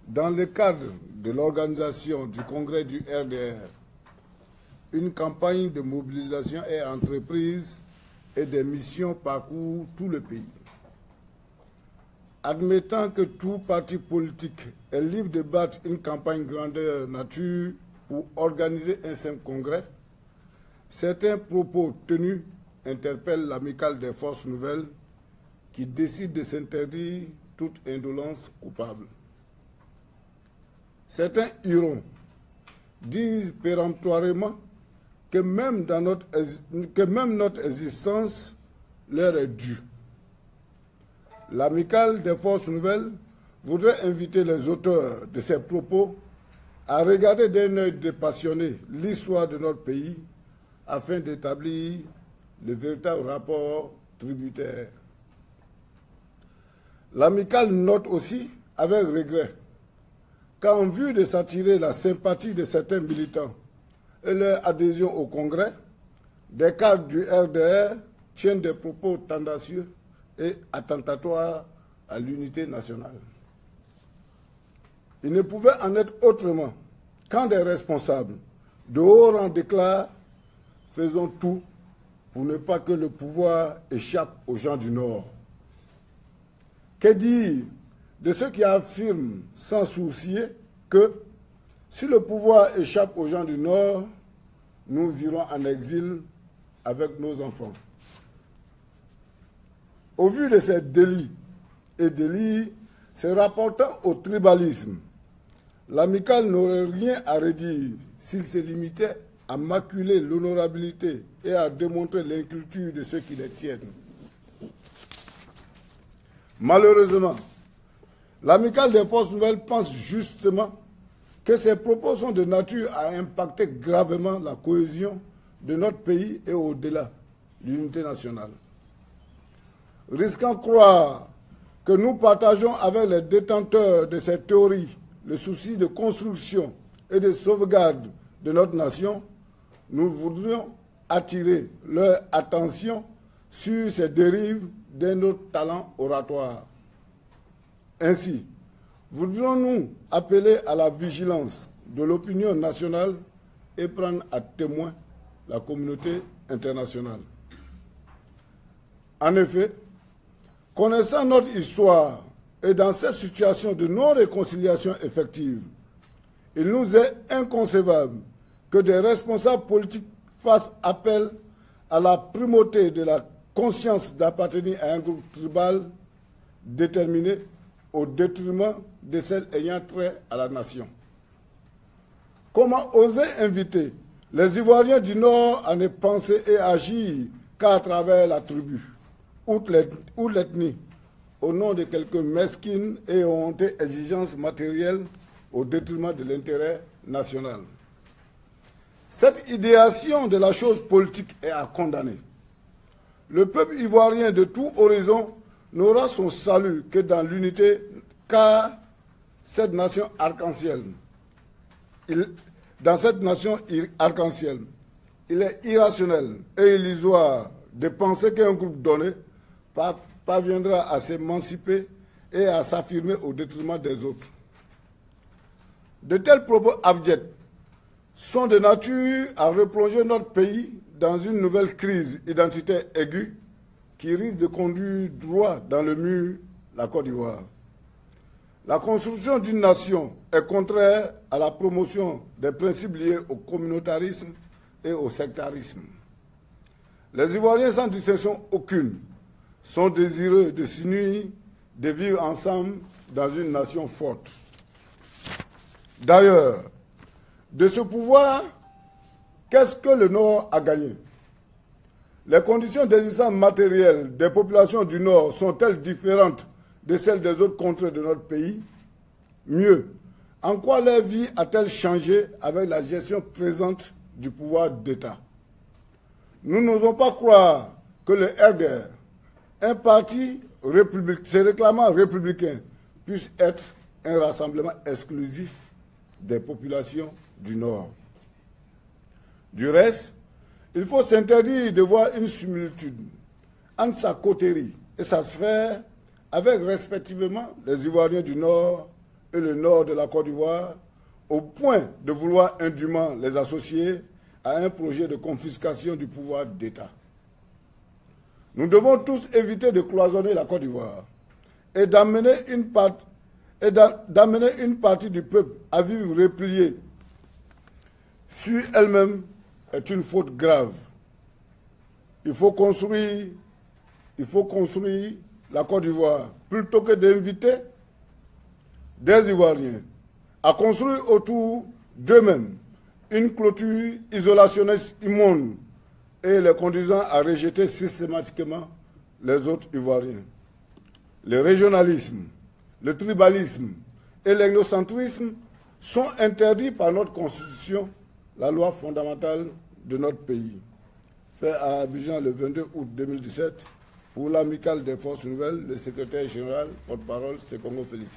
Dans le cadre de l'organisation du congrès du RDR, une campagne de mobilisation est entreprise et des missions parcourent tout le pays. Admettant que tout parti politique est libre de battre une campagne grandeur nature pour organiser un simple congrès, certains propos tenus interpellent l'amicale des forces nouvelles qui décide de s'interdire toute indolence coupable. Certains hurons disent péremptoirement que même notre existence leur est due. L'amicale des forces nouvelles voudrait inviter les auteurs de ces propos à regarder d'un œil dépassionné l'histoire de notre pays afin d'établir le véritable rapport tributaire. L'amicale note aussi, avec regret, qu'en vue de s'attirer la sympathie de certains militants et leur adhésion au Congrès, des cadres du RDR tiennent des propos tendancieux et attentatoires à l'unité nationale. Il ne pouvait en être autrement quand des responsables de haut rang déclarent « faisons tout pour ne pas que le pouvoir échappe aux gens du Nord ». Que dire de ceux qui affirment sans soucier que si le pouvoir échappe aux gens du Nord, nous irons en exil avec nos enfants. Au vu de ces délits et délits se rapportant au tribalisme, l'amicale n'aurait rien à redire s'il se limitait à maculer l'honorabilité et à démontrer l'inculture de ceux qui les tiennent. Malheureusement, l'amicale des forces nouvelles pense justement que ces propos sont de nature à impacter gravement la cohésion de notre pays et au-delà, l'unité nationale. Risquant de croire que nous partageons avec les détenteurs de cette théorie le souci de construction et de sauvegarde de notre nation, nous voudrions attirer leur attention sur ces dérives de notre talent oratoire. Ainsi, voudrions-nous appeler à la vigilance de l'opinion nationale et prendre à témoin la communauté internationale. En effet, connaissant notre histoire et dans cette situation de non-réconciliation effective, il nous est inconcevable que des responsables politiques fassent appel à la primauté de la conscience d'appartenir à un groupe tribal déterminé au détriment de celles ayant trait à la nation. Comment oser inviter les Ivoiriens du Nord à ne penser et agir qu'à travers la tribu ou l'ethnie, au nom de quelques mesquines et honteuses exigences matérielles au détriment de l'intérêt national? Cette idéation de la chose politique est à condamner. Le peuple ivoirien de tout horizon n'aura son salut que dans l'unité, car cette nation arc-en-ciel, dans cette nation arc-en-ciel, il est irrationnel et illusoire de penser qu'un groupe donné parviendra à s'émanciper et à s'affirmer au détriment des autres. De tels propos abjects sont de nature à replonger notre pays dans une nouvelle crise identitaire aiguë qui risque de conduire droit dans le mur la Côte d'Ivoire. La construction d'une nation est contraire à la promotion des principes liés au communautarisme et au sectarisme. Les Ivoiriens, sans distinction aucune, sont désireux de s'unir, de vivre ensemble dans une nation forte. D'ailleurs, de ce pouvoir, qu'est-ce que le Nord a gagné? Les conditions d'existence matérielle des populations du Nord sont-elles différentes de celles des autres contrées de notre pays? Mieux, en quoi leur vie a-t-elle changé avec la gestion présente du pouvoir d'État? Nous n'osons pas croire que le RDR, un parti se réclamant républicain, puisse être un rassemblement exclusif des populations du Nord. Du reste, il faut s'interdire de voir une similitude entre sa coterie et sa sphère avec respectivement les Ivoiriens du Nord et le nord de la Côte d'Ivoire, au point de vouloir indûment les associer à un projet de confiscation du pouvoir d'État. Nous devons tous éviter de cloisonner la Côte d'Ivoire et d'amener une partie du peuple à vivre repliée sur elle-même est une faute grave. Il faut construire la Côte d'Ivoire plutôt que d'inviter des Ivoiriens à construire autour d'eux-mêmes une clôture isolationniste immonde et les conduisant à rejeter systématiquement les autres Ivoiriens. Le régionalisme, le tribalisme et l'ethnocentrisme sont interdits par notre Constitution, la loi fondamentale de notre pays. Fait à Abidjan le 22 août 2017 pour l'Amicale des Forces Nouvelles, le secrétaire général, porte-parole, c'est Congo Félicité.